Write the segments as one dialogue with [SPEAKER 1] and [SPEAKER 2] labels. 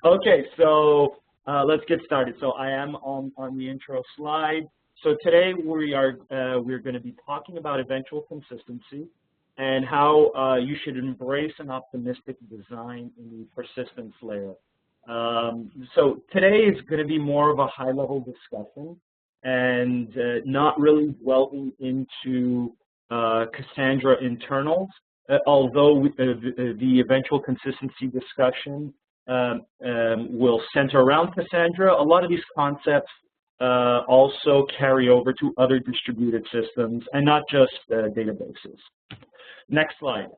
[SPEAKER 1] Okay, so let's get started. So I am on the intro slide. So today we're going to be talking about eventual consistency and how you should embrace an optimistic design in the persistence layer. So today is going to be more of a high-level discussion and not really delving into Cassandra internals, although the eventual consistency discussion will center around Cassandra. A lot of these concepts also carry over to other distributed systems and not just databases. Next slide.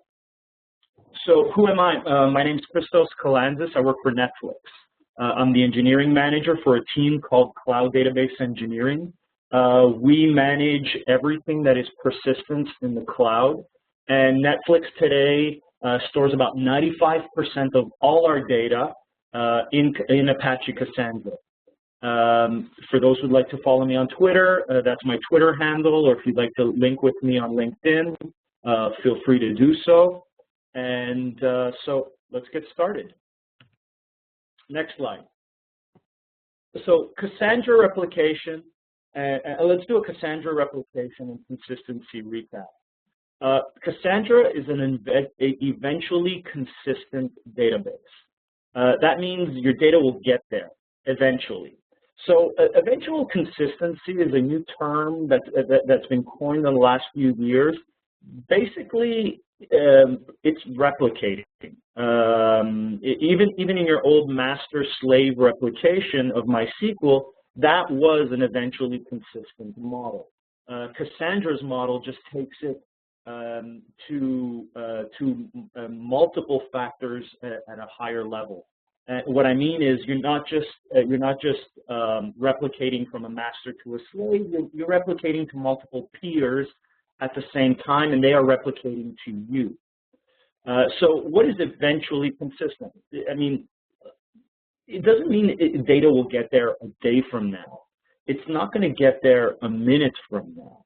[SPEAKER 1] So who am I? My name is Christos Kalantzis. I work for Netflix. I'm the engineering manager for a team called Cloud Database Engineering. We manage everything that is persistence in the cloud. And Netflix today stores about 95% of all our data in Apache Cassandra. For those who'd like to follow me on Twitter, that's my Twitter handle, or if you'd like to link with me on LinkedIn, feel free to do so. And so let's get started. Next slide. So Cassandra replication, let's do a Cassandra replication and consistency recap. Cassandra is an eventually consistent database. That means your data will get there eventually. So eventual consistency is a new term that's been coined in the last few years. Basically, it's replicating. Even in your old master-slave replication of MySQL, that was an eventually consistent model. Cassandra's model just takes it to multiple factors at a higher level. What I mean is, you're not just replicating from a master to a slave. You're replicating to multiple peers at the same time, and they are replicating to you. So what is eventually consistent? I mean, it doesn't mean data will get there a day from now. It's not going to get there a minute from now.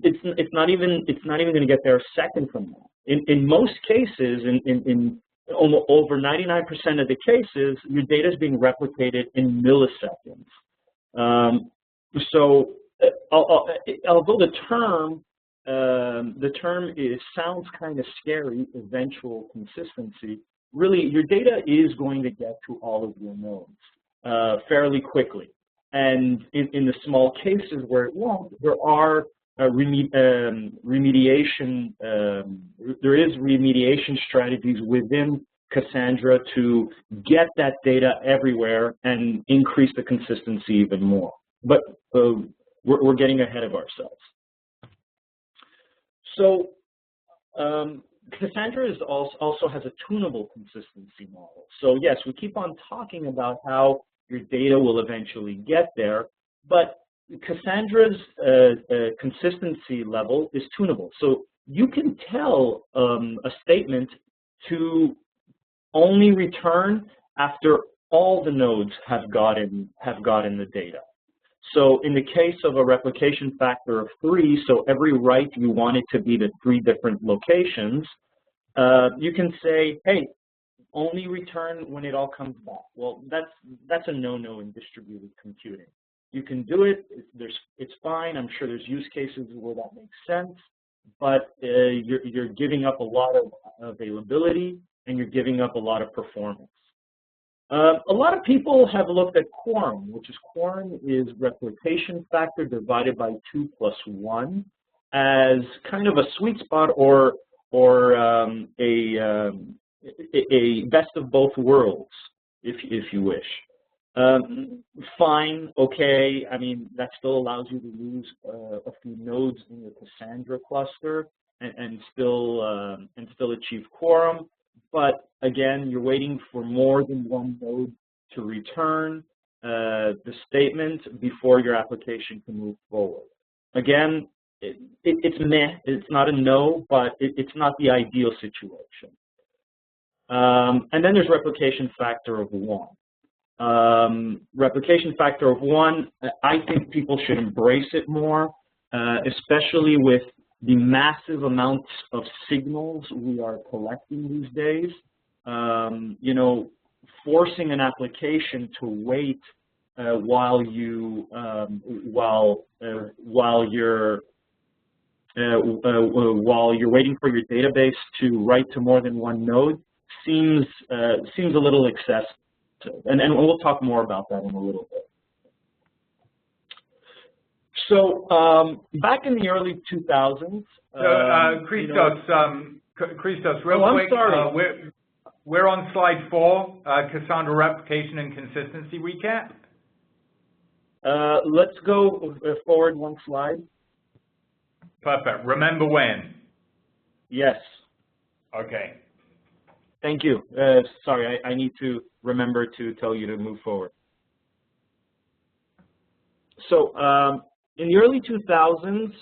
[SPEAKER 1] It's not even going to get there a second from now. In most cases, in over 99% of the cases, your data is being replicated in milliseconds. So although the term sounds kind of scary, eventual consistency, really your data is going to get to all of your nodes fairly quickly. And in the small cases where it won't, there are remediation strategies within Cassandra to get that data everywhere and increase the consistency even more. But we're getting ahead of ourselves. So Cassandra also has a tunable consistency model. So yes, we keep on talking about how your data will eventually get there, but Cassandra's consistency level is tunable. So you can tell a statement to only return after all the nodes have gotten the data. So in the case of a replication factor of 3, so every write you want it to be to 3 different locations, you can say, hey, only return when it all comes back. Well, that's a no-no in distributed computing. You can do it, it's fine. I'm sure there's use cases where that makes sense, but you're giving up a lot of availability and you're giving up a lot of performance. A lot of people have looked at Coram, Coram is replication factor divided by 2 plus 1 as kind of a sweet spot or a best of both worlds, if you wish. Fine, okay. I mean, that still allows you to use a few nodes in your Cassandra cluster and still achieve Coram. But again, you're waiting for more than one node to return the statement before your application can move forward. Again, it's meh. It's not a no, but it's not the ideal situation. And then there's replication factor of 1. Replication factor of 1, I think people should embrace it more, especially with the massive amounts of signals we are collecting these days. You know, forcing an application to wait while you're waiting for your database to write to more than one node seems a little excessive, and we'll talk more about that in a little bit. So back in the early 2000s,
[SPEAKER 2] Christos, real quick, we're on slide 4, Cassandra Replication and Consistency recap.
[SPEAKER 1] Let's go forward one slide.
[SPEAKER 2] Perfect. Remember when?
[SPEAKER 1] Yes.
[SPEAKER 2] Okay.
[SPEAKER 1] Thank you. Sorry, I need to remember to tell you to move forward. So in the early 2000s,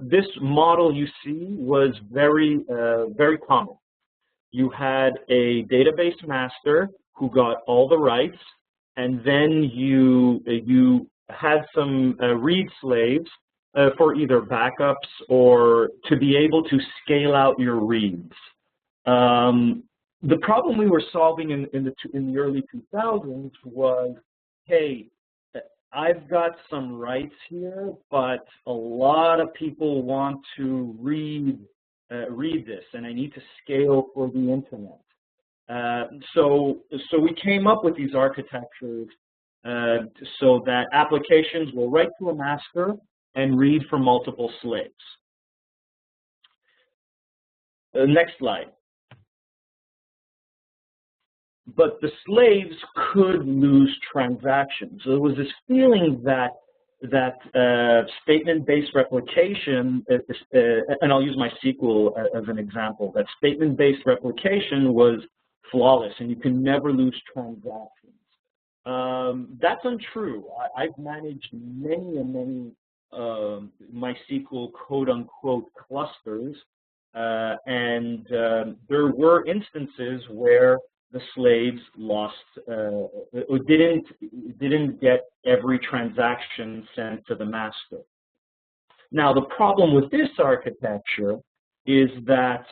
[SPEAKER 1] this model you see was very common. You had a database master who got all the rights, and then you had some read slaves for either backups or to be able to scale out your reads. The problem we were solving in the early 2000s was, hey, I've got some rights here, but a lot of people want to read this, and I need to scale for the internet. So we came up with these architectures so that applications will write to a master and read from multiple slaves. Next slide. But the slaves could lose transactions. So there was this feeling that statement-based replication, and I'll use MySQL as an example, that statement-based replication was flawless and you can never lose transactions. That's untrue. I've managed many and many MySQL quote-unquote clusters, and there were instances where the slaves lost or didn't get every transaction sent to the master. Now, the problem with this architecture is that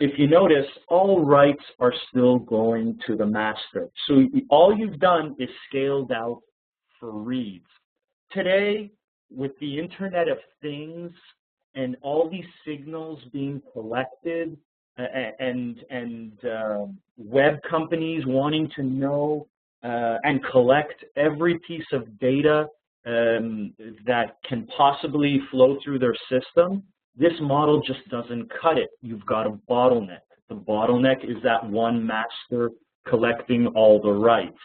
[SPEAKER 1] if you notice, all rights are still going to the master. So all you've done is scaled out for reads. Today, with the Internet of Things and all these signals being collected, and web companies wanting to know and collect every piece of data that can possibly flow through their system, this model just doesn't cut it. You've got a bottleneck. The bottleneck is that one master collecting all the rights.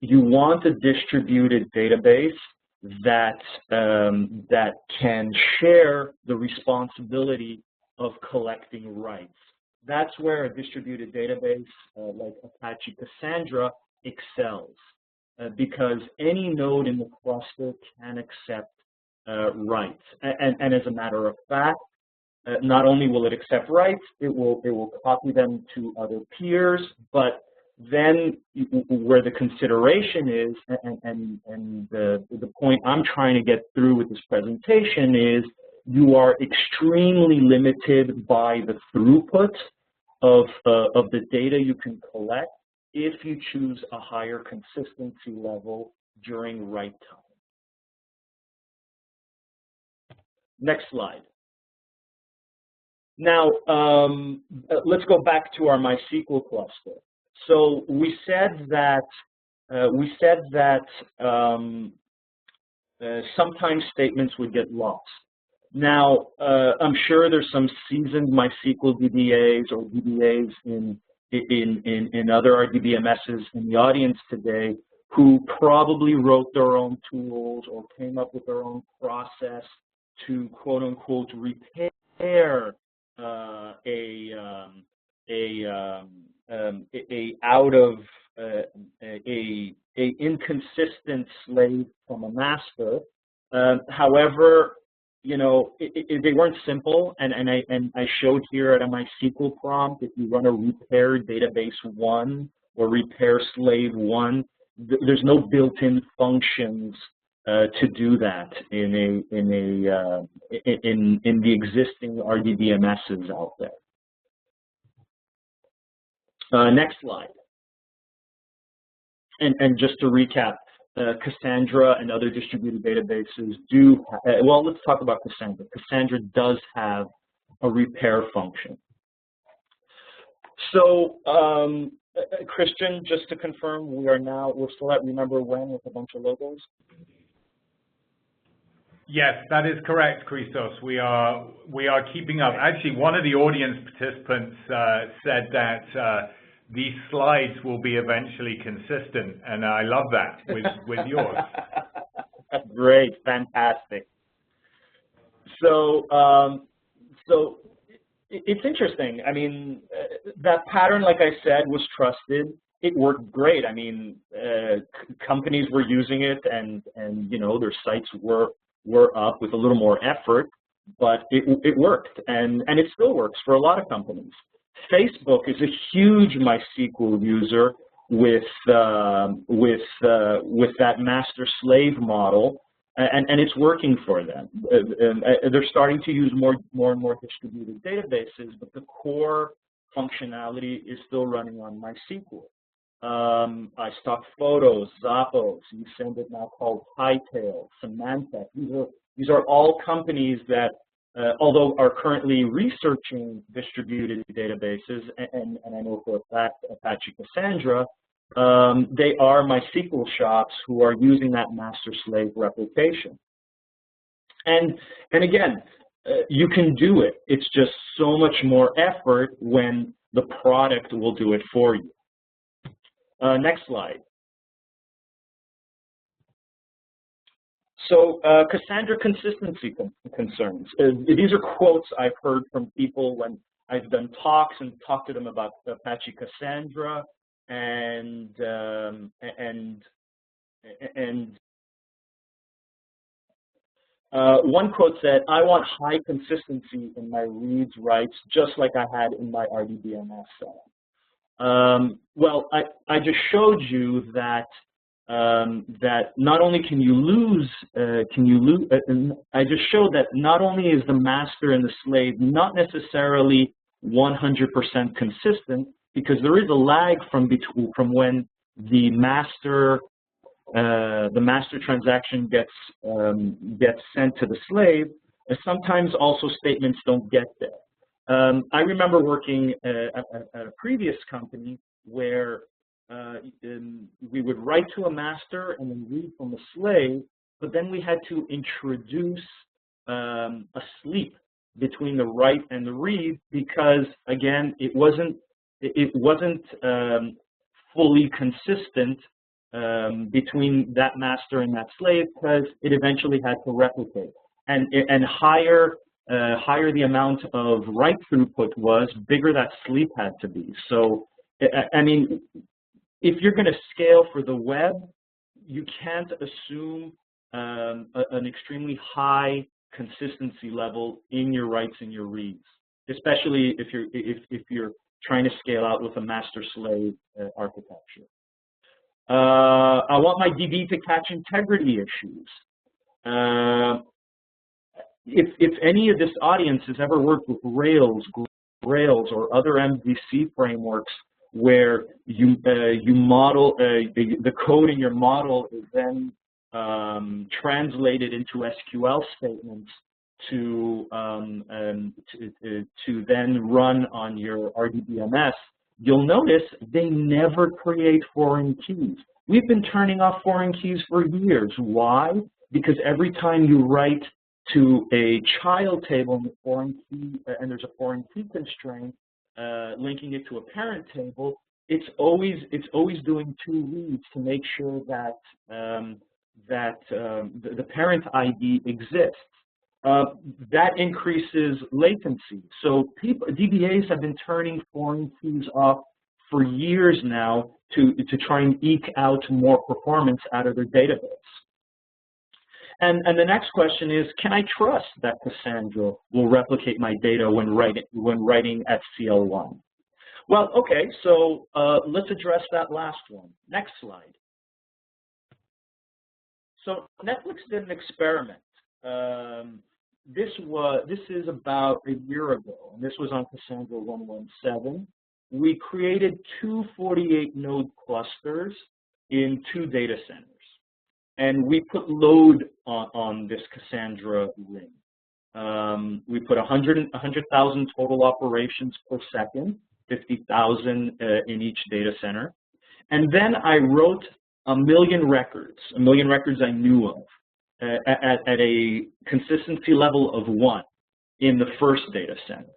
[SPEAKER 1] You want a distributed database that can share the responsibility of collecting rights. That's where a distributed database like Apache Cassandra excels, because any node in the cluster can accept rights. And as a matter of fact, not only will it accept rights, it will copy them to other peers, but then where the consideration is, and the point I'm trying to get through with this presentation is, you are extremely limited by the throughput of the data you can collect if you choose a higher consistency level during write time. Next slide. Now, let's go back to our MySQL cluster. So we said that sometimes statements would get lost. Now, I'm sure there's some seasoned MySQL DBAs or DBAs in other RDBMSs in the audience today who probably wrote their own tools or came up with their own process to quote unquote repair a inconsistent slave from a master. However, you know, they weren't simple, and I showed here at a MySQL prompt, if you run a repair database 1 or repair slave 1, there's no built-in functions to do that in the existing RDBMSs out there. Next slide. And just to recap, Cassandra and other distributed databases do, well, let's talk about Cassandra. Cassandra does have a repair function. So, Christian, just to confirm, we're still at Remember When with a bunch of logos?
[SPEAKER 2] Yes, that is correct, Christos. We are keeping up. Actually, one of the audience participants said that these slides will be eventually consistent, and I love that with yours.
[SPEAKER 1] Great, fantastic. So, so it's interesting. I mean, that pattern, like I said, was trusted. It worked great. I mean, companies were using it, and you know, their sites were up with a little more effort, but it worked, and it still works for a lot of companies. Facebook is a huge MySQL user with that master-slave model, and it's working for them. They're starting to use more and more distributed databases, but the core functionality is still running on MySQL. iStock Photos, Zappos, YouSendIt now called Hightail, Symantec. These are all companies that, although are currently researching distributed databases, and I know for a fact Apache Cassandra, they are MySQL shops who are using that master-slave replication. And again, you can do it. It's just so much more effort when the product will do it for you. Next slide. So Cassandra consistency concerns. These are quotes I've heard from people when I've done talks and talked to them about Apache Cassandra, and one quote said, "I want high consistency in my reads, writes, just like I had in my RDBMS setup." Well, I just showed you that that not only can you lose, I just showed that not only is the master and the slave not necessarily 100% consistent, because there is a lag from when the master transaction gets sent to the slave. Sometimes also statements don't get there. I remember working at a previous company where we would write to a master and then read from a slave, but then we had to introduce a sleep between the write and the read, because again, it wasn't fully consistent between that master and that slave, because it eventually had to replicate, and higher the amount of write throughput was, bigger that sleep had to be. So, I mean, if you're going to scale for the web, you can't assume an extremely high consistency level in your writes and your reads, especially if you're trying to scale out with a master-slave architecture. I want my DB to catch integrity issues. If any of this audience has ever worked with Rails or other MVC frameworks where you model the code in your model is then translated into SQL statements to then run on your RDBMS, you'll notice they never create foreign keys. We've been turning off foreign keys for years. Why? Because every time you write to a child table in the foreign key, and there's a foreign key constraint linking it to a parent table, it's always doing two reads to make sure that the parent ID exists. That increases latency. So DBAs have been turning foreign keys off for years now to try and eke out more performance out of their database. And the next question is, can I trust that Cassandra will replicate my data when writing at CL1? Well, okay, so let's address that last one. Next slide. So Netflix did an experiment. This is about a year ago, and this was on Cassandra 1.17. We created two 48-node clusters in 2 data centers. And we put load on this Cassandra ring. We put 100,000 total operations per second, 50,000 in each data center. And then I wrote a million records I knew of, at a consistency level of 1 in the first data center.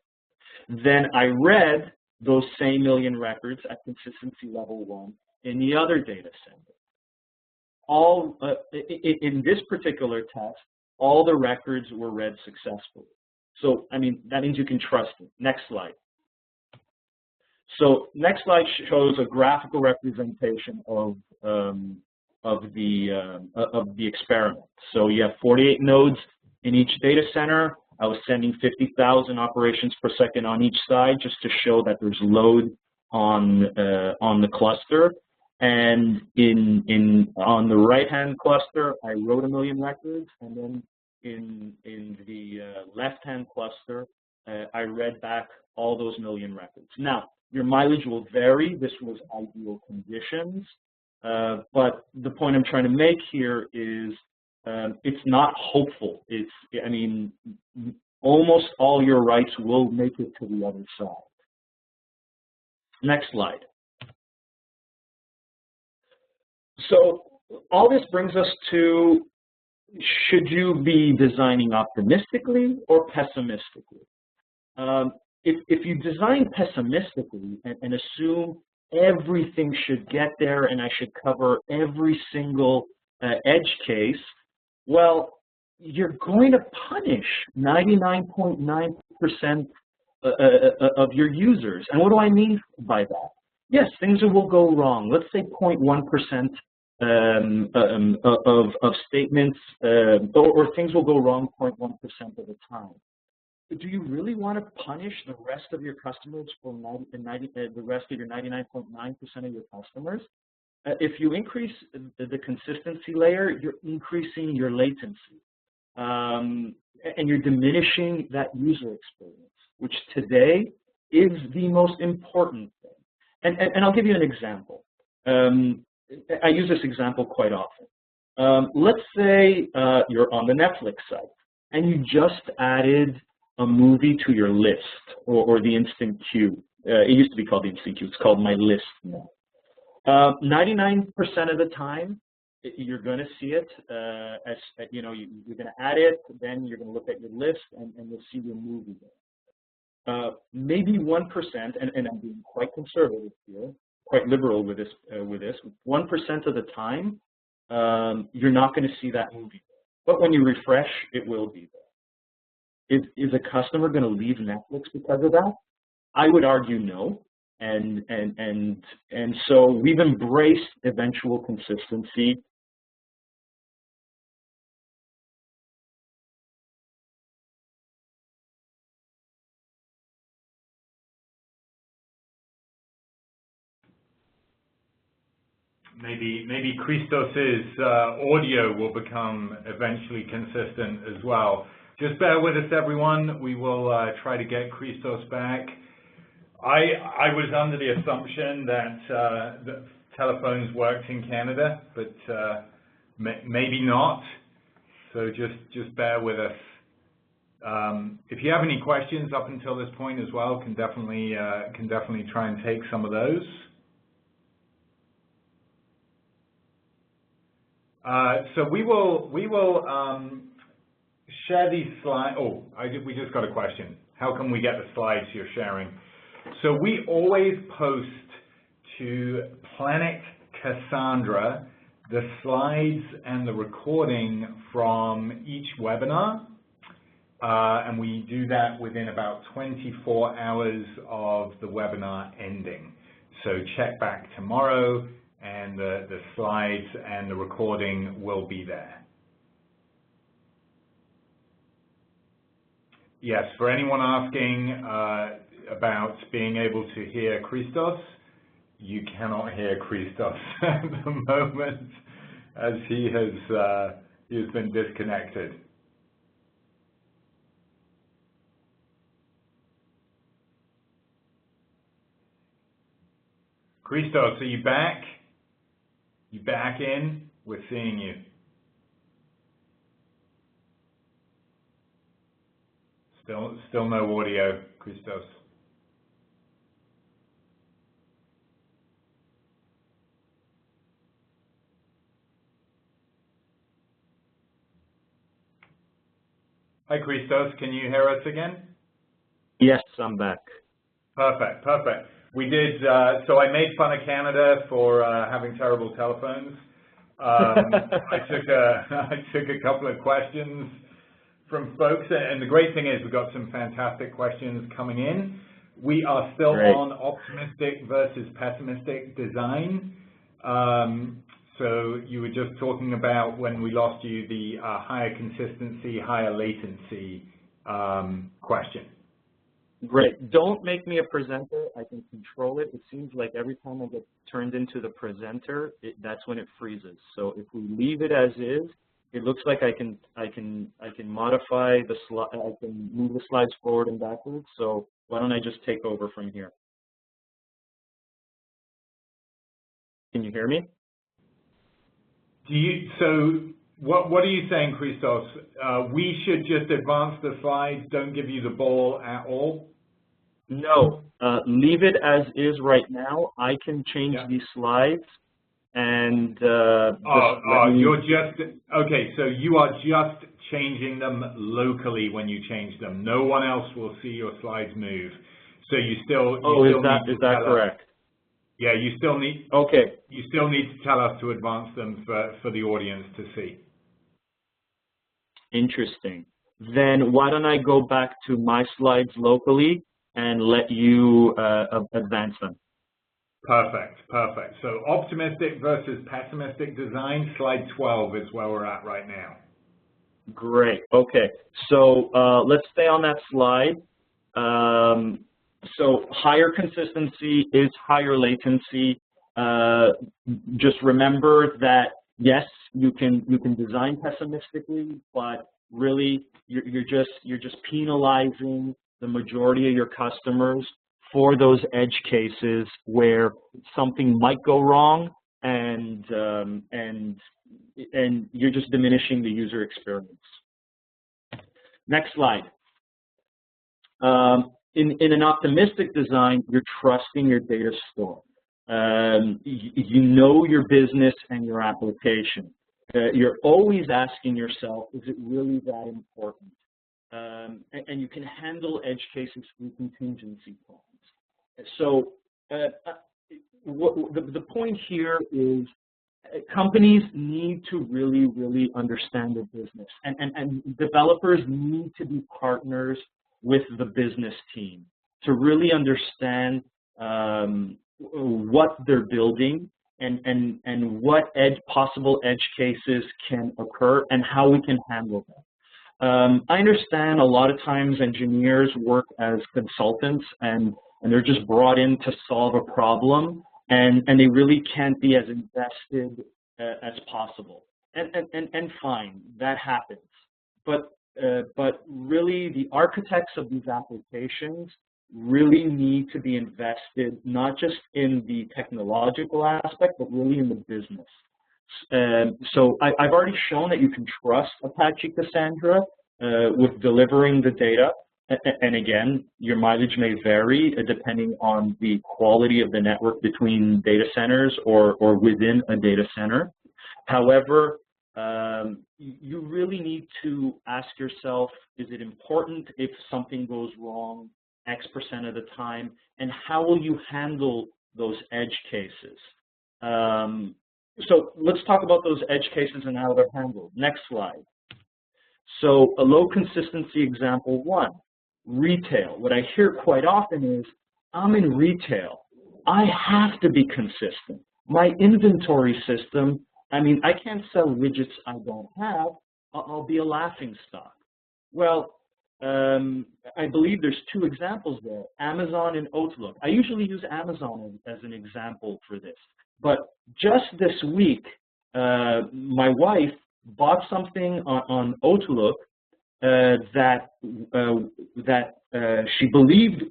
[SPEAKER 1] Then I read those same million records at consistency level 1 in the other data center. All in this particular test, all the records were read successfully. So, I mean, that means you can trust it. Next slide. So, next slide shows a graphical representation of the experiment. So, you have 48 nodes in each data center. I was sending 50,000 operations per second on each side just to show that there's load on the cluster. And on the right-hand cluster, I wrote a million records, and then in the left-hand cluster, I read back all those million records. Now, your mileage will vary. This was ideal conditions, but the point I'm trying to make here is it's not hopeful. I mean, almost all your writes will make it to the other side. Next slide. So all this brings us to, should you be designing optimistically or pessimistically? If you design pessimistically and assume everything should get there and I should cover every single edge case, well, you're going to punish 99.9% of your users. And what do I mean by that? Yes, things will go wrong. Let's say 0.1% of statements, or things will go wrong 0.1% of the time. But do you really want to punish the rest of your customers for the rest of your 99.9% of your customers? If you increase the consistency layer, you're increasing your latency, and you're diminishing that user experience, which today is the most important thing. And I'll give you an example. I use this example quite often. Let's say you're on the Netflix site and you just added a movie to your list or the instant queue. It used to be called the instant queue. It's called My List now. 99% of the time, you're going to see it as you know. You're going to add it, then you're going to look at your list and you'll see your movie there. Maybe 1%, and I'm being quite conservative here, quite liberal with this. 1% of the time, you're not going to see that movie. But when you refresh, it will be there. Is a customer going to leave Netflix because of that? I would argue no. And so we've embraced eventual consistency.
[SPEAKER 2] Maybe Christos's audio will become eventually consistent as well. Just bear with us, everyone. We will try to get Christos back. I was under the assumption that telephones worked in Canada, but maybe not. So just bear with us. If you have any questions up until this point as well, can definitely try and take some of those. So we will share these slides. Oh, we just got a question. How can we get the slides you're sharing? So we always post to Planet Cassandra the slides and the recording from each webinar, and we do that within about 24 hours of the webinar ending. So check back tomorrow, and the slides and the recording will be there. Yes, for anyone asking about being able to hear Christos, you cannot hear Christos at the moment, as he has been disconnected. Christos, are you back? You back in? We're seeing you. Still no audio, Christos. Hi, Christos. Can you hear us again?
[SPEAKER 1] Yes, I'm back.
[SPEAKER 2] Perfect, perfect. We did, so I made fun of Canada for having terrible telephones. I took a couple of questions from folks, and the great thing is we've got some fantastic questions coming in. We are still on optimistic versus pessimistic design. So you were just talking about, when we lost you, the higher consistency, higher latency question.
[SPEAKER 1] Great. Don't make me a presenter. I can control it. It seems like every time I get turned into the presenter, that's when it freezes. So if we leave it as is, it looks like I can modify the slide. I can move the slides forward and backwards. So why don't I just take over from here? Can you hear me?
[SPEAKER 2] So what are you saying, Christos? We should just advance the slides, don't give you the ball at all?
[SPEAKER 1] No, leave it as is right now. I can change these slides, and
[SPEAKER 2] you're just okay. So you are just changing them locally when you change them. No one else will see your slides move. So you still.
[SPEAKER 1] Is that correct?
[SPEAKER 2] Yeah, you still need.
[SPEAKER 1] Okay.
[SPEAKER 2] You still need to tell us to advance them for the audience to see.
[SPEAKER 1] Interesting. Then why don't I go back to my slides locally and let you advance them?
[SPEAKER 2] Perfect, perfect. So optimistic versus pessimistic design, slide 12 is where we're at right now.
[SPEAKER 1] Great. Okay. So let's stay on that slide. So higher consistency is higher latency. Just remember that yes, you can design pessimistically, but really you're just penalizing the majority of your customers for those edge cases where something might go wrong, and you're just diminishing the user experience. Next slide. In an optimistic design, you're trusting your data store. You know your business and your application. You're always asking yourself, is it really that important? And you can handle edge cases through contingency plans. So the point here is companies need to really understand their business, and developers need to be partners with the business team to really understand what they're building and what possible edge cases can occur and how we can handle them. I understand a lot of times engineers work as consultants and they're just brought in to solve a problem, and they really can't be as invested as possible. And fine, that happens. But really, the architects of these applications really need to be invested not just in the technological aspect, but really in the business. So I've already shown that you can trust Apache Cassandra with delivering the data. And again, your mileage may vary depending on the quality of the network between data centers or within a data center. However, you really need to ask yourself, is it important if something goes wrong X% of the time, and how will you handle those edge cases? So let's talk about those edge cases and how they're handled. Next slide. So a low consistency example 1, retail. What I hear quite often is, I'm in retail. I have to be consistent. My inventory system, I mean, I can't sell widgets I don't have. I'll be a laughing stock. Well, I believe there's 2 examples there, Amazon and Outlook. I usually use Amazon as an example for this. But just this week, my wife bought something on Outlook that she believed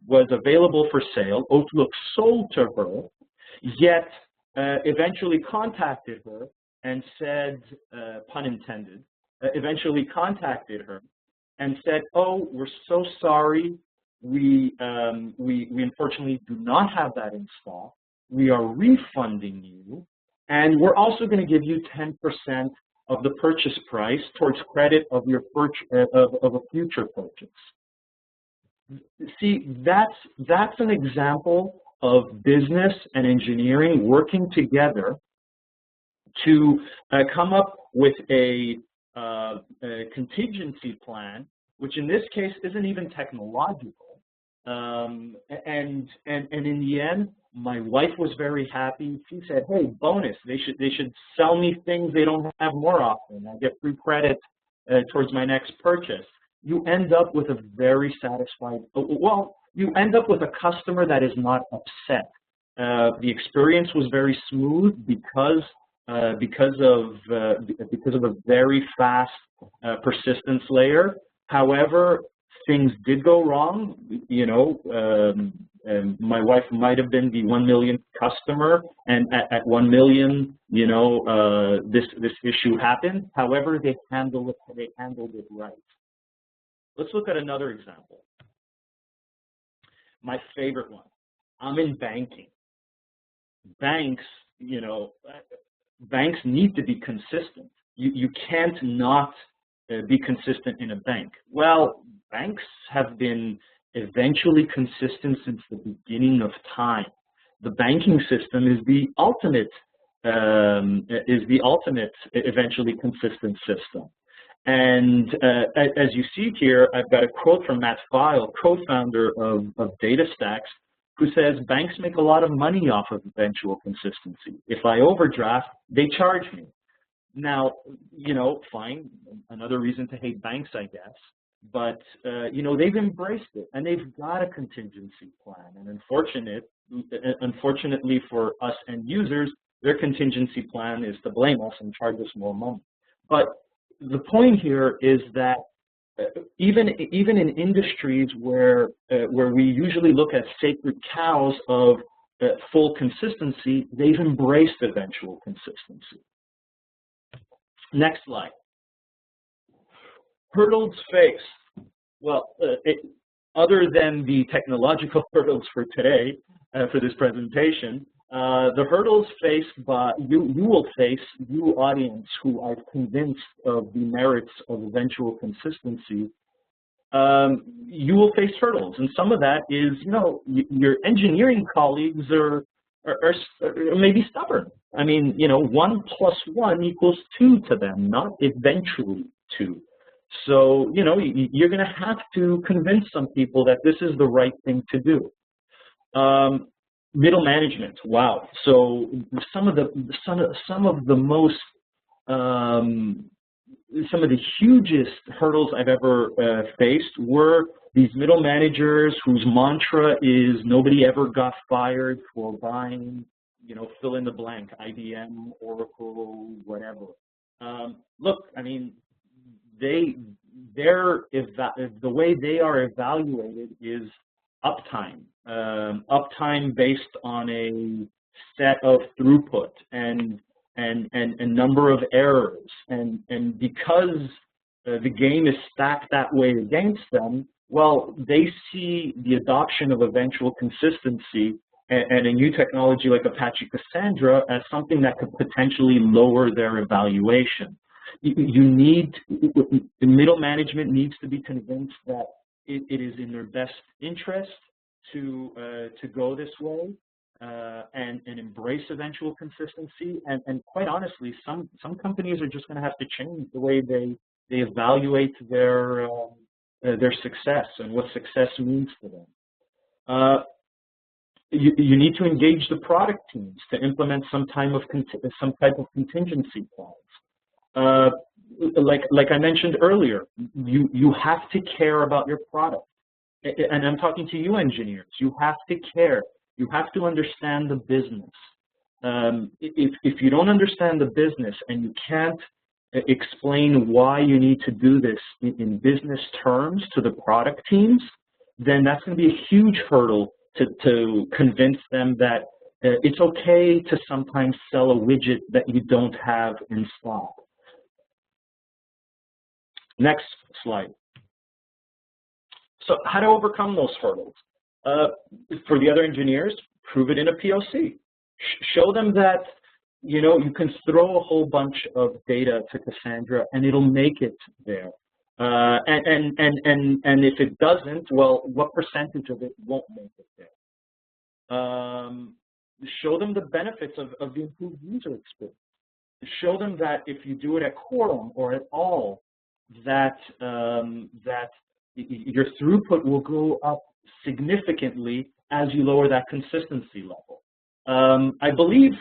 [SPEAKER 1] was available for sale. Outlook sold to her, yet eventually contacted her and said, pun intended, eventually contacted her and said, oh, we're so sorry, we unfortunately do not have that in stock. We are refunding you, and we're also going to give you 10% of the purchase price towards credit of your of a future purchase. See, that's an example of business and engineering working together to come up with a contingency plan, which in this case isn't even technological. And in the end, my wife was very happy. She said, "Hey, bonus! They should sell me things they don't have more often. I get free credit towards my next purchase." You end up with a very satisfied. Well, you end up with a customer that is not upset. The experience was very smooth because of a very fast persistence layer. However, things did go wrong. You know, my wife might have been the 1 millionth customer, and at 1 million, you know, this issue happened. However, they handled it right. Let's look at another example. My favorite one. I'm in banking. Banks, you know, banks need to be consistent. You can't not be consistent in a bank. Well, banks have been eventually consistent since the beginning of time. The banking system is the ultimate eventually consistent system. And as you see here, I've got a quote from Matt Feil, co-founder of DataStax, who says, banks make a lot of money off of eventual consistency. If I overdraft, they charge me. Now, you know, fine, another reason to hate banks, I guess. But, you know, they've embraced it, and they've got a contingency plan. And unfortunately for us end users, their contingency plan is to blame us and charge us more money. But the point here is that even in industries where we usually look at sacred cows of full consistency, they've embraced eventual consistency. Next slide. Hurdles faced. Well, other than the technological hurdles for today, for this presentation, the hurdles faced by you will face, you audience who are convinced of the merits of eventual consistency, you will face hurdles. And some of that is, you know, your engineering colleagues are maybe stubborn. I mean, you know, 1 + 1 = 2 to them, not eventually 2. So, you know, you're going to have to convince some people that this is the right thing to do. Middle management, wow. So some of the hugest hurdles I've ever faced were these middle managers whose mantra is nobody ever got fired for buying, you know, fill in the blank, IBM, Oracle, whatever. Look, I mean, the way they are evaluated is uptime. Uptime based on a set of throughput and number of errors, and because the game is stacked that way against them, well, they see the adoption of eventual consistency and a new technology like Apache Cassandra as something that could potentially lower their evaluation. The middle management needs to be convinced that it is in their best interest to go this way and embrace eventual consistency. And quite honestly, some companies are just going to have to change the way they evaluate their success and what success means to them. You need to engage the product teams to implement some type of contingency plans. Like I mentioned earlier, you have to care about your product. And I'm talking to you engineers. You have to care. You have to understand the business. If you don't understand the business and you can't explain why you need to do this in business terms to the product teams, then that's going to be a huge hurdle to convince them that it's okay to sometimes sell a widget that you don't have in stock. Next slide. So how to overcome those hurdles? For the other engineers, prove it in a POC. Show them that, you know, you can throw a whole bunch of data to Cassandra and it'll make it there. And if it doesn't, well, what percentage of it won't make it there? Show them the benefits of the improved user experience. Show them that if you do it at Coram or at all, that your throughput will go up significantly as you lower that consistency level. I believe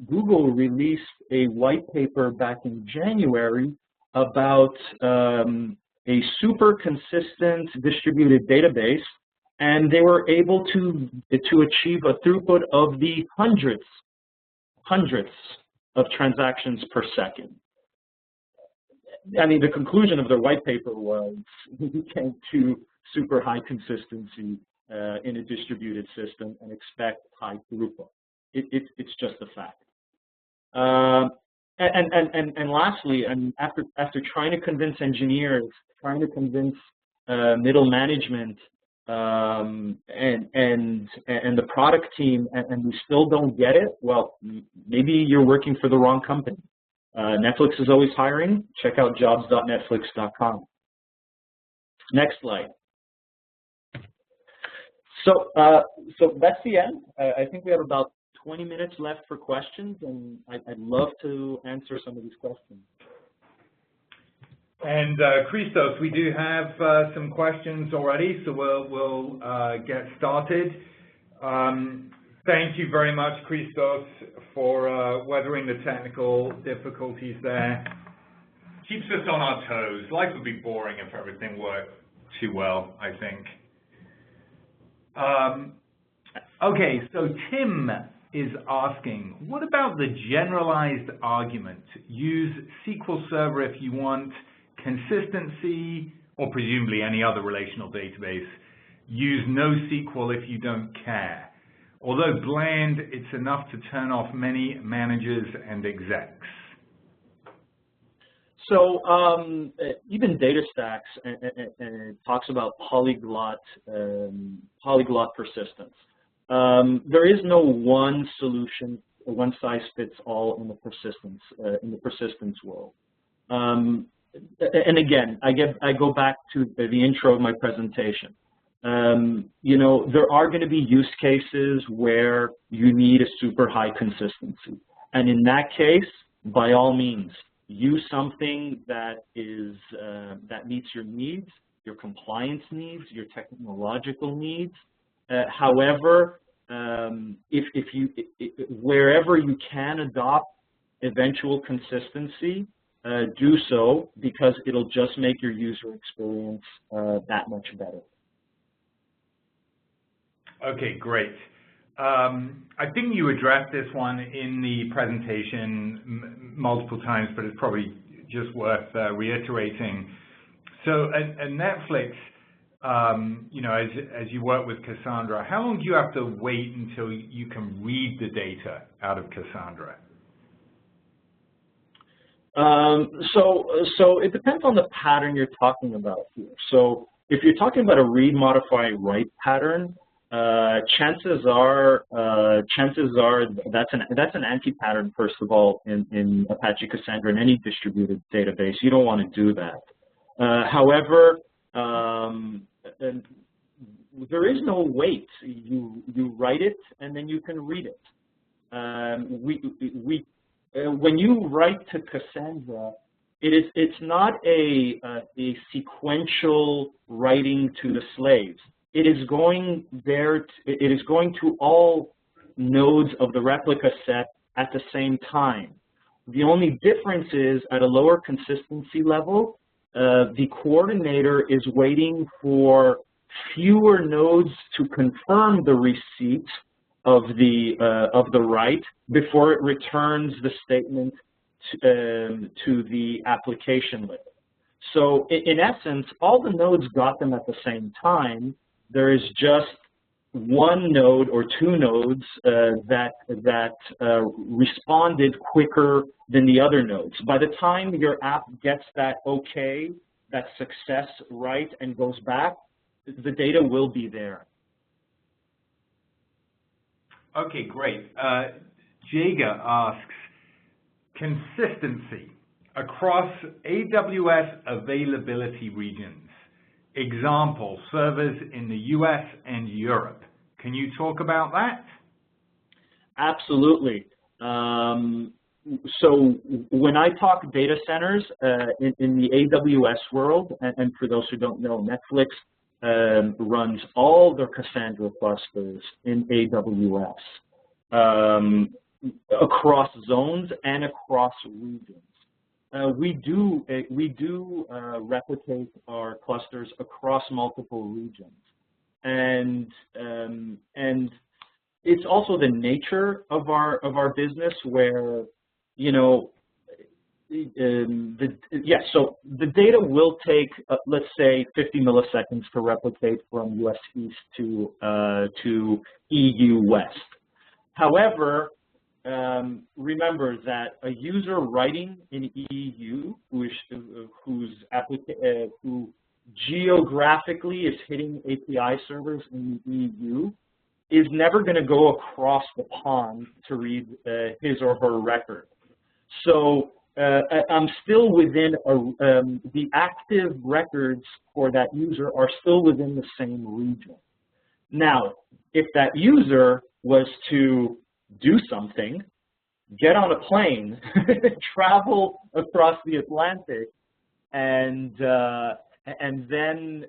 [SPEAKER 1] Google released a white paper back in January about a super consistent distributed database, and they were able to achieve a throughput of the hundreds of transactions per second. I mean, the conclusion of their white paper was you can't do super high consistency in a distributed system and expect high throughput. It's just a fact. And lastly, and after trying to convince engineers, trying to convince middle management and the product team, and we still don't get it, well, maybe you're working for the wrong company. Netflix is always hiring. Check out jobs.netflix.com. Next slide. So that's the end. I think we have about 20 minutes left for questions, and I'd love to answer some of these questions.
[SPEAKER 2] And Christos, we do have some questions already, so we'll get started. Thank you very much, Christos, for weathering the technical difficulties there. Keeps us on our toes. Life would be boring if everything worked too well, I think. Okay, so Tim is asking, what about the generalized argument? Use SQL Server if you want consistency, or presumably any other relational database. Use NoSQL if you don't care. Although bland, it's enough to turn off many managers and execs.
[SPEAKER 1] So even DataStax talks about polyglot persistence. There is no one solution, one size fits all in the persistence world. And again, I go back to the intro of my presentation. You know, there are going to be use cases where you need a super high consistency, and in that case, by all means, use something that is that meets your needs, your compliance needs, your technological needs. However, wherever you can adopt eventual consistency, do so, because it'll just make your user experience that much better.
[SPEAKER 2] Okay, great. I think you addressed this one in the presentation multiple times, but it's probably just worth reiterating. So at Netflix, you know, as you work with Cassandra, how long do you have to wait until you can read the data out of Cassandra?
[SPEAKER 1] So it depends on the pattern you're talking about here. So if you're talking about a read, modify, write pattern, chances are that's an anti-pattern, first of all, in Apache Cassandra and any distributed database. You don't want to do that. However, there is no wait. You write it and then you can read it. When you write to Cassandra, it's not a sequential writing to the slaves. It is going to all nodes of the replica set at the same time. The only difference is at a lower consistency level, the coordinator is waiting for fewer nodes to confirm the receipt of the write before it returns the statement to the application layer. So in essence, all the nodes got them at the same time. There is just one node or two nodes that responded quicker than the other nodes. By the time your app gets that okay, that success right, and goes back, the data will be there.
[SPEAKER 2] Okay, great. Jaga asks, consistency across AWS availability regions. Example, servers in the US and Europe. Can you talk about that?
[SPEAKER 1] Absolutely. So when I talk data centers in the AWS world, and for those who don't know, Netflix runs all their Cassandra clusters in AWS across zones and across regions. We do replicate our clusters across multiple regions, and it's also the nature of our business where, you know, so the data will take let's say 50 milliseconds to replicate from US East to EU West. However, remember that a user writing in EU who geographically is hitting API servers in the EU is never going to go across the pond to read his or her record. So I'm still within the active records for that user are still within the same region. Now, if that user was to do something, get on a plane, travel across the Atlantic, and then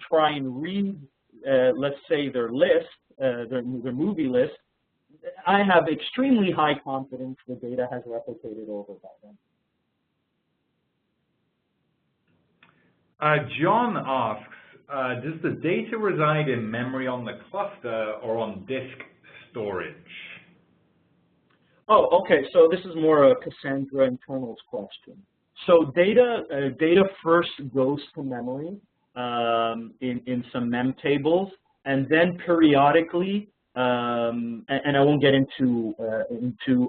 [SPEAKER 1] try and read, let's say, their list, their movie list, I have extremely high confidence the data has replicated over by then.
[SPEAKER 2] John asks, does the data reside in memory on the cluster or on disk storage?
[SPEAKER 1] Oh, okay. So this is more a Cassandra internals question. So data first goes to memory in some mem tables, and then periodically, and I won't get into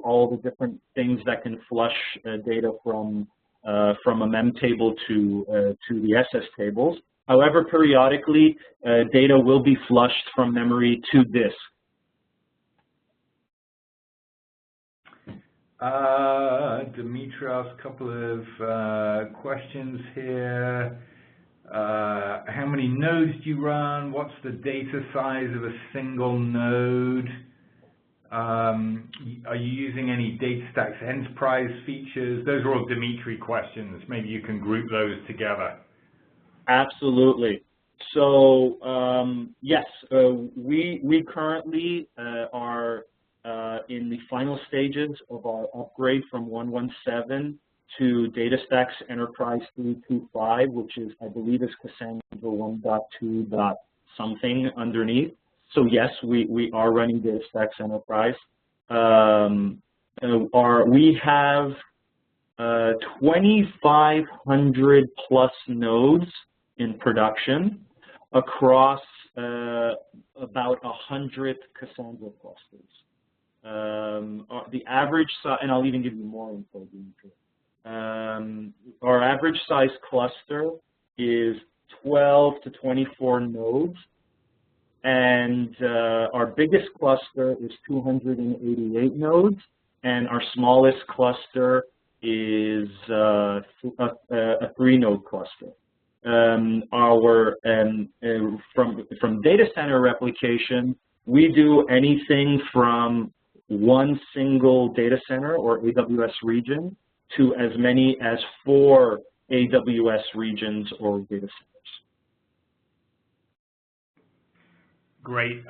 [SPEAKER 1] all the different things that can flush data from a mem table to the SS tables. However, periodically, data will be flushed from memory to disk.
[SPEAKER 2] Dimitri asked a couple of questions here. How many nodes do you run? What's the data size of a single node? Are you using any DataStax Enterprise features? Those are all Dimitri questions. Maybe you can group those together.
[SPEAKER 1] Absolutely. So yes, we currently are in the final stages of our upgrade from 117 to DataStax Enterprise 325, which is, I believe, is Cassandra 1.2. something underneath. So yes, we are running DataStax Enterprise. We have 2,500 plus nodes in production across about 100 Cassandra clusters. The average size, and I'll even give you more info, Dimitri. Our average size cluster is 12 to 24 nodes, and our biggest cluster is 288 nodes, and our smallest cluster is a 3-node cluster. From data center replication, we do anything from one single data center or AWS region to as many as 4 AWS regions or data centers.
[SPEAKER 2] Great.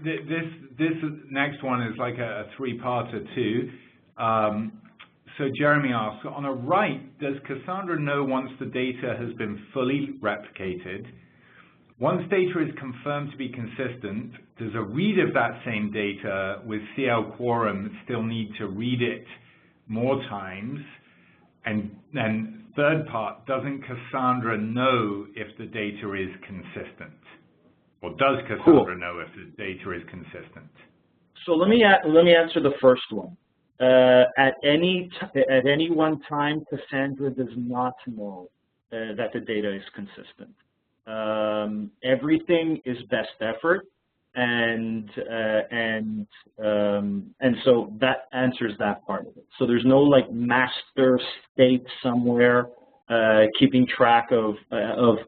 [SPEAKER 2] This next one is like a three-parter too. So Jeremy asks, on a write, does Cassandra know once the data has been fully replicated? Once data is confirmed to be consistent, does a read of that same data with CL Coram still need to read it more times? And then third part, doesn't Cassandra know if the data is consistent? Or does Cassandra know if the data is consistent?
[SPEAKER 1] So let me answer the first one. At any one time, Cassandra does not know that the data is consistent. Everything is best effort, and so that answers that part of it. So there's no like master state somewhere keeping track of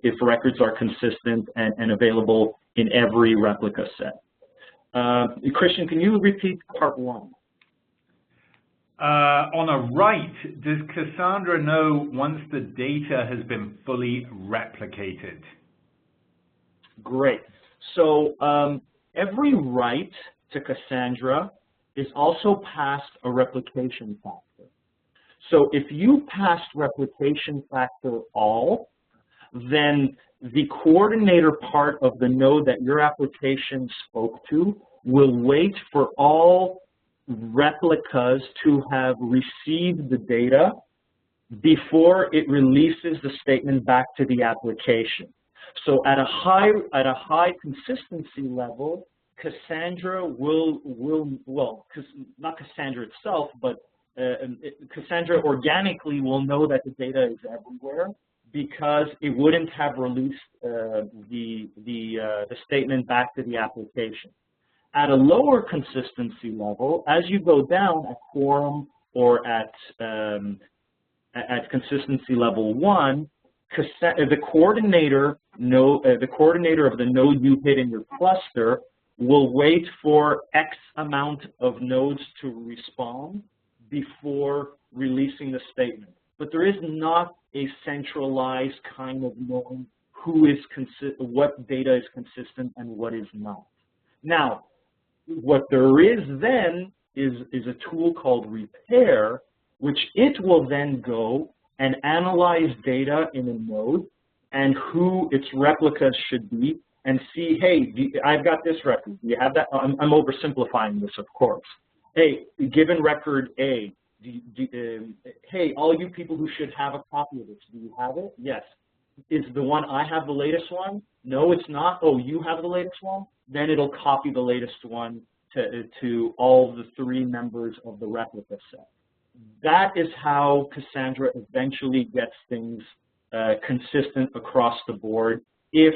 [SPEAKER 1] if records are consistent and available in every replica set. Christian, can you repeat part one?
[SPEAKER 2] On a write, does Cassandra know once the data has been fully replicated?
[SPEAKER 1] Great. So every write to Cassandra is also passed a replication factor. So if you passed replication factor all, then the coordinator part of the node that your application spoke to will wait for all replicas to have received the data before it releases the statement back to the application. So at a high consistency level, Cassandra not Cassandra itself, but Cassandra organically will know that the data is everywhere because it wouldn't have released the statement back to the application. At a lower consistency level, as you go down at Coram or at consistency level 1, the coordinator of the node you hit in your cluster will wait for X amount of nodes to respond before releasing the statement. But there is not a centralized kind of knowing what data is consistent and what is not. Now, what there is then is a tool called Repair, which it will then go and analyze data in a node and who its replicas should be and see, hey, I've got this record. Do you have that? I'm oversimplifying this, of course. Hey, given record A, hey, all you people who should have a copy of this, do you have it? Yes. Is the one I have the latest one? No, it's not. Oh, you have the latest one? Then it'll copy the latest one to all the 3 members of the replica set. That is how Cassandra eventually gets things consistent across the board if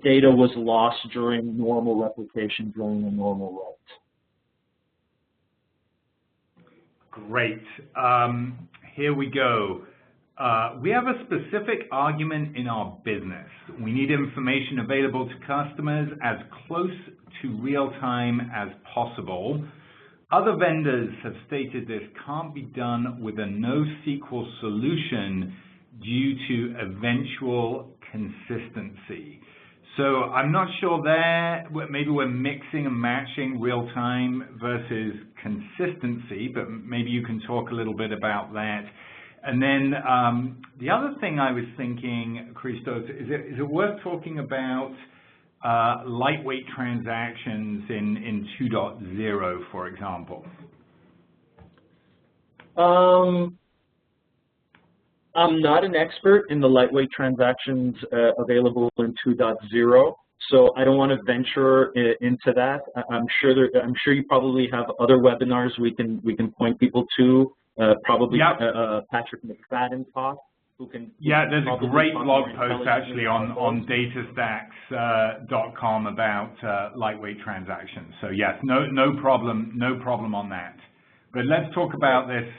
[SPEAKER 1] data was lost during normal replication, during a normal write.
[SPEAKER 2] Great. Here we go. We have a specific argument in our business. We need information available to customers as close to real time as possible. Other vendors have stated this can't be done with a NoSQL solution due to eventual consistency. So I'm not sure there, maybe we're mixing and matching real time versus consistency, but maybe you can talk a little bit about that. And then the other thing I was thinking, Christos, is it worth talking about lightweight transactions in 2.0, for example?
[SPEAKER 1] I'm not an expert in the lightweight transactions available in 2.0, so I don't want to venture into that. I'm sure you probably have other webinars we can point people to. Probably yep. Patrick McFadden talk, who can.
[SPEAKER 2] Yeah, there's a great blog post actually on datastacks.com about lightweight transactions. So yes, no problem on that. But let's talk about this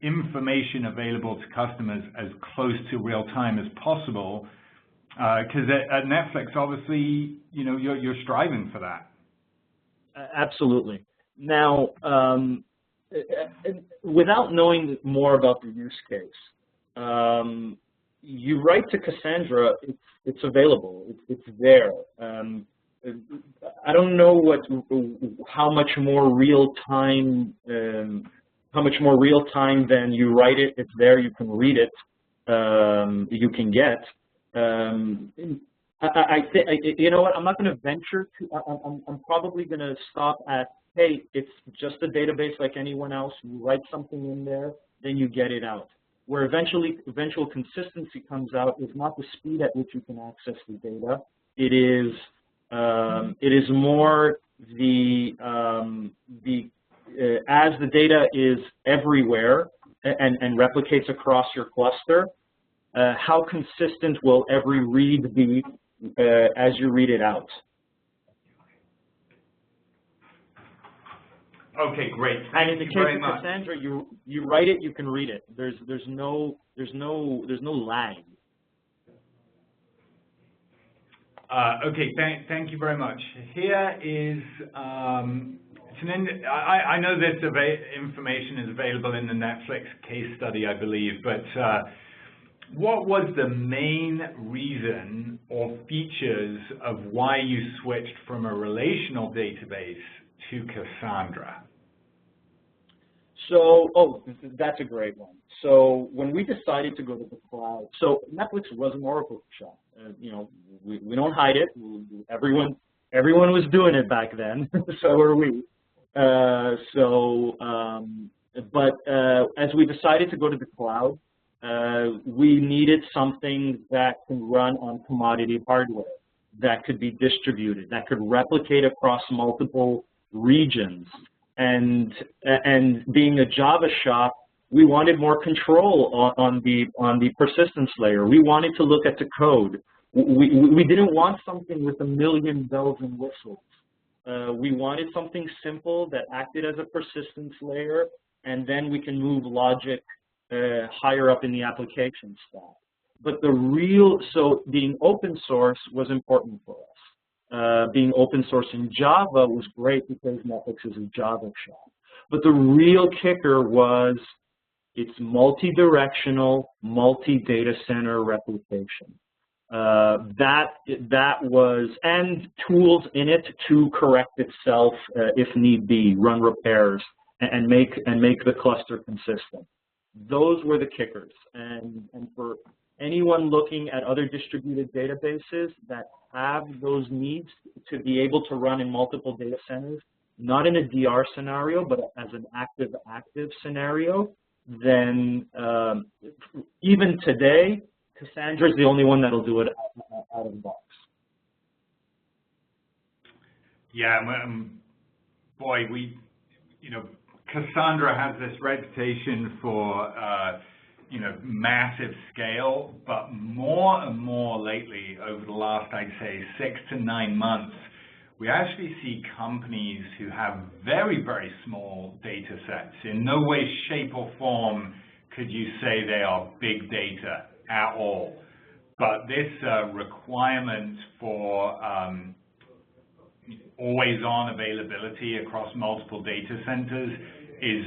[SPEAKER 2] information available to customers as close to real time as possible, because at Netflix, obviously, you know, you're striving for that.
[SPEAKER 1] Absolutely. Now, without knowing more about the use case, you write to Cassandra, it's available, it's there. I don't know how much more real time than you write it, it's there, you can read it, you can get. I think, you know what, I'm not going to venture to, I'm probably going to stop at, hey, it's just a database like anyone else. You write something in there, then you get it out. Where eventual consistency comes out is not the speed at which you can access the data. It is It is more as the data is everywhere and replicates across your cluster, how consistent will every read be as you read it out?
[SPEAKER 2] Okay, great.
[SPEAKER 1] And in the case of Cassandra, you write it, you can read it. There's no lag.
[SPEAKER 2] Okay, thank you very much. Here is I know this information is available in the Netflix case study, I believe, but what was the main reason or features of why you switched from a relational database to Cassandra?
[SPEAKER 1] So, that's a great one. So when we decided to go to the cloud, so Netflix was an Oracle shop. You know, we don't hide it. Everyone was doing it back then. So are we. But as we decided to go to the cloud, we needed something that can run on commodity hardware, that could be distributed, that could replicate across multiple regions. And being a Java shop, we wanted more control on the persistence layer. We wanted to look at the code. We didn't want something with a million bells and whistles. We wanted something simple that acted as a persistence layer, and then we can move logic higher up in the application stack. But so being open source was important for us. Being open source in Java was great because Netflix is a Java shop. But the real kicker was it's multi-directional, multi-data center replication. That was, and tools in it to correct itself if need be, run repairs, and make the cluster consistent. Those were the kickers. And for anyone looking at other distributed databases that have those needs to be able to run in multiple data centers, not in a DR scenario, but as an active-active scenario, then even today, Cassandra is the only one that'll do it out of the box.
[SPEAKER 2] Yeah, boy, Cassandra has this reputation for, massive scale, but more and more lately, over the last, I'd say, 6 to 9 months, we actually see companies who have very, very small data sets. In no way, shape, or form could you say they are big data at all. But this requirement for always-on availability across multiple data centers is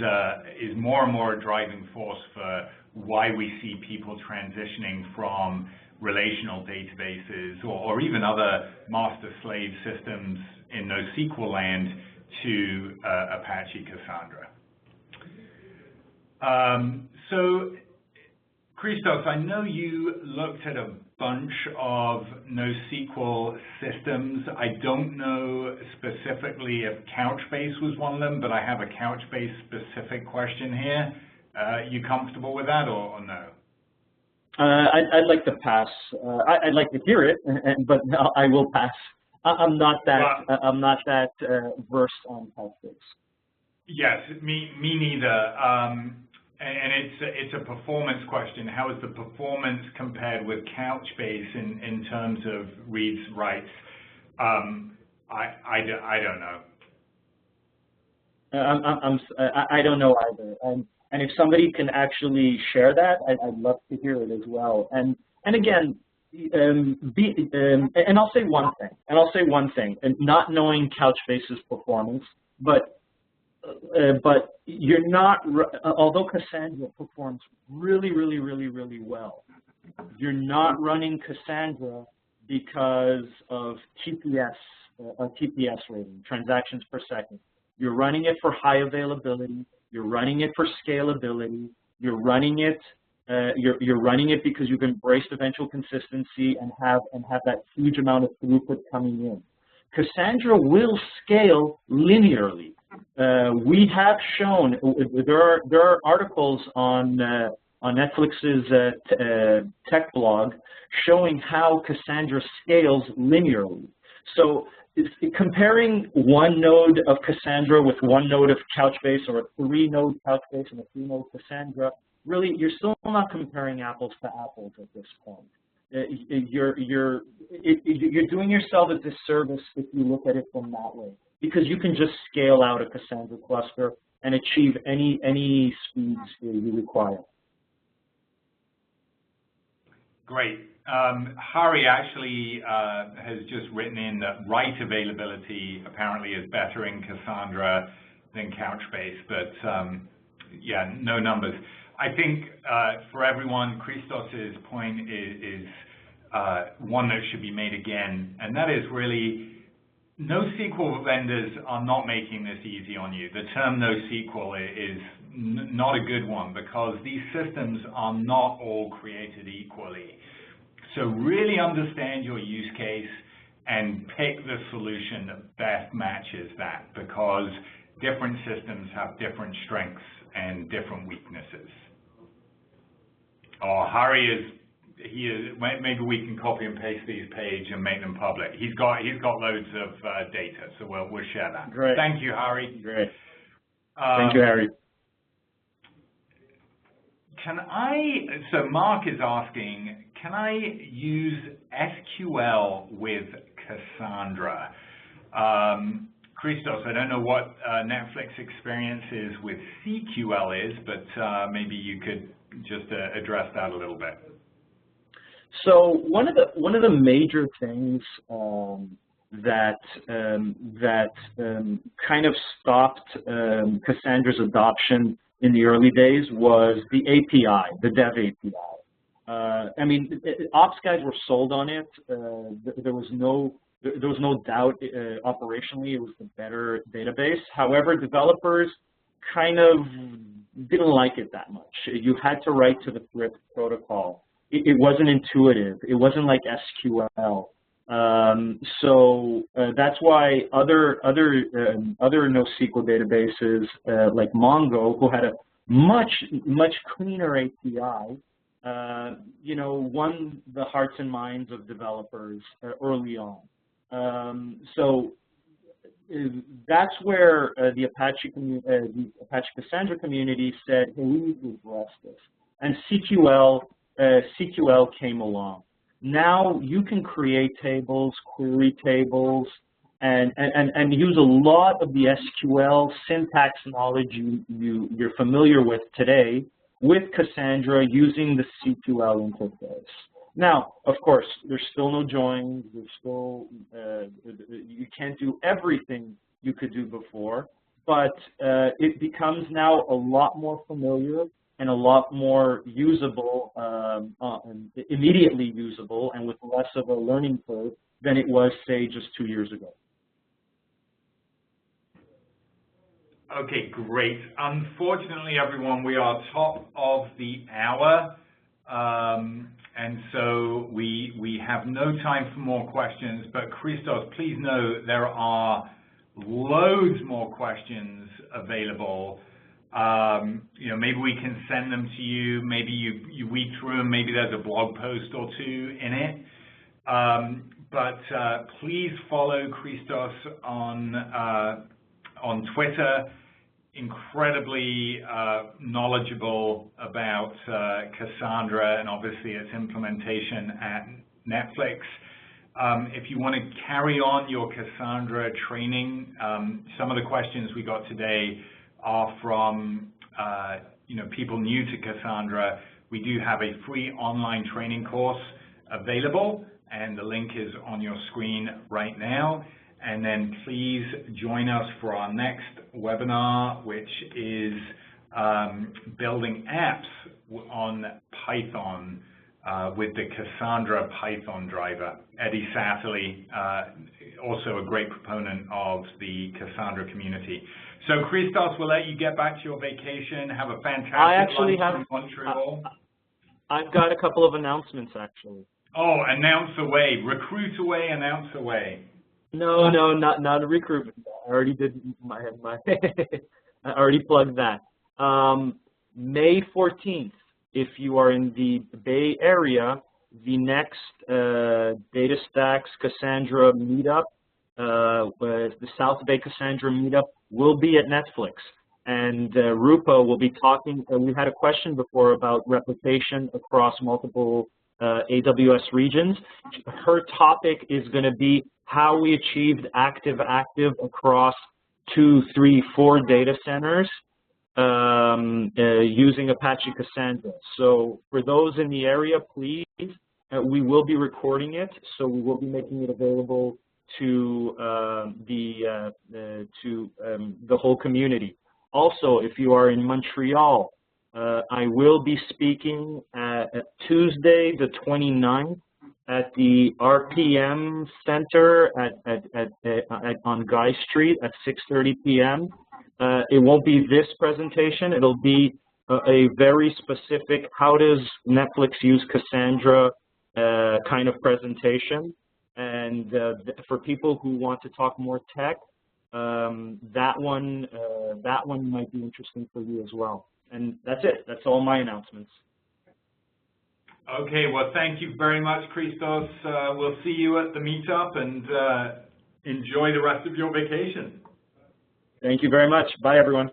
[SPEAKER 2] more and more a driving force for why we see people transitioning from relational databases or even other master-slave systems in NoSQL land to Apache Cassandra. So, Christos, I know you looked at a bunch of NoSQL systems. I don't know specifically if Couchbase was one of them, but I have a Couchbase specific question here. You comfortable with that or no?
[SPEAKER 1] I'd like to pass. I'd like to hear it, but no, I will pass. I'm not that versed on Couchbase.
[SPEAKER 2] Yes, me neither. And it's a performance question. How is the performance compared with Couchbase in terms of reads, writes? I don't know.
[SPEAKER 1] I don't know either. And if somebody can actually share that, I'd love to hear it as well. And again, and I'll say one thing. And not knowing Couchbase's performance, but you're not. Although Cassandra performs really well, you're not running Cassandra because of TPS rating, transactions per second. You're running it for high availability. You're running it for scalability. You're running it because you've embraced eventual consistency and have that huge amount of throughput coming in. Cassandra will scale linearly. We have shown there are articles on Netflix's tech blog showing how Cassandra scales linearly. So comparing one node of Cassandra with one node of Couchbase, or a 3-node Couchbase and a 3-node Cassandra, really, you're still not comparing apples to apples at this point. You're doing yourself a disservice if you look at it from that way, because you can just scale out a Cassandra cluster and achieve any speeds you require.
[SPEAKER 2] Great. Hari actually has just written in that write availability apparently is better in Cassandra than Couchbase, but yeah, no numbers. I think for everyone, Christos's point is one that should be made again, and that is really NoSQL vendors are not making this easy on you. The term NoSQL is not a good one because these systems are not all created equally. So really understand your use case and pick the solution that best matches that, because different systems have different strengths and different weaknesses. Oh, Hari is, maybe we can copy and paste these page and make them public. He's got loads of data, so we'll share that.
[SPEAKER 1] Great.
[SPEAKER 2] Thank you, Hari.
[SPEAKER 1] Great. Thank you, Hari. So Mark is asking, can I use SQL with Cassandra? Christos, I don't know what Netflix experience is with CQL is, but maybe you could just address that a little bit. So one of the major things that kind of stopped Cassandra's adoption in the early days was the API, the Dev API. I mean, ops guys were sold on it. There was no doubt operationally it was the better database. However, developers kind of didn't like it that much. You had to write to the Thrift protocol. It wasn't intuitive. It wasn't like SQL. So that's why other NoSQL databases like Mongo, who had a much cleaner API, you know, won the hearts and minds of developers early on. So that's where the Apache Cassandra community said, hey, we need to address this. And CQL came along. Now you can create tables, query tables, and use a lot of the SQL syntax knowledge you're familiar with today with Cassandra using the CQL interface. Now, of course, there's still no joins. There's still you can't do everything you could do before, but it becomes now a lot more familiar and a lot more usable, immediately usable, and with less of a learning curve than it was, say, just 2 years ago.
[SPEAKER 2] Okay, great. Unfortunately, everyone, we are top of the hour, and so we have no time for more questions. But Christos, please know there are loads more questions available. You know, maybe we can send them to you. Maybe you read through them. Maybe there's a blog post or two in it. But please follow Christos on Twitter. Incredibly knowledgeable about Cassandra and obviously its implementation at Netflix. If you want to carry on your Cassandra training, some of the questions we got today are from you know, people new to Cassandra. We do have a free online training course available, and the link is on your screen right now. And then please join us for our next webinar, which is building apps on Python with the Cassandra Python driver. Eddie Satterley, also a great proponent of the Cassandra community. So Christos, we'll let you get back to your vacation. Have a fantastic
[SPEAKER 1] lunch
[SPEAKER 2] in Montreal.
[SPEAKER 1] I've got a couple of announcements, actually.
[SPEAKER 2] Oh, announce away. Recruit away, announce away.
[SPEAKER 1] No, not a recruitment. I already did my I already plugged that. May 14th, if you are in the Bay Area, the next DataStax Cassandra meetup, the South Bay Cassandra meetup, will be at Netflix. And Rupa will be talking, we had a question before about replication across multiple AWS regions. Her topic is going to be how we achieved active-active across 2, 3, 4 data centers using Apache Cassandra. So for those in the area, please, we will be recording it, so we will be making it available to the whole community. Also, if you are in Montreal, I will be speaking Tuesday the 29th at the RPM Center on Guy Street at 6:30 p.m. It won't be this presentation. It'll be a very specific how does Netflix use Cassandra kind of presentation. And for people who want to talk more tech, that one might be interesting for you as well. And that's it. That's all my announcements.
[SPEAKER 2] Okay, well, thank you very much, Christos. We'll see you at the meetup, and enjoy the rest of your vacation.
[SPEAKER 1] Thank you very much. Bye, everyone.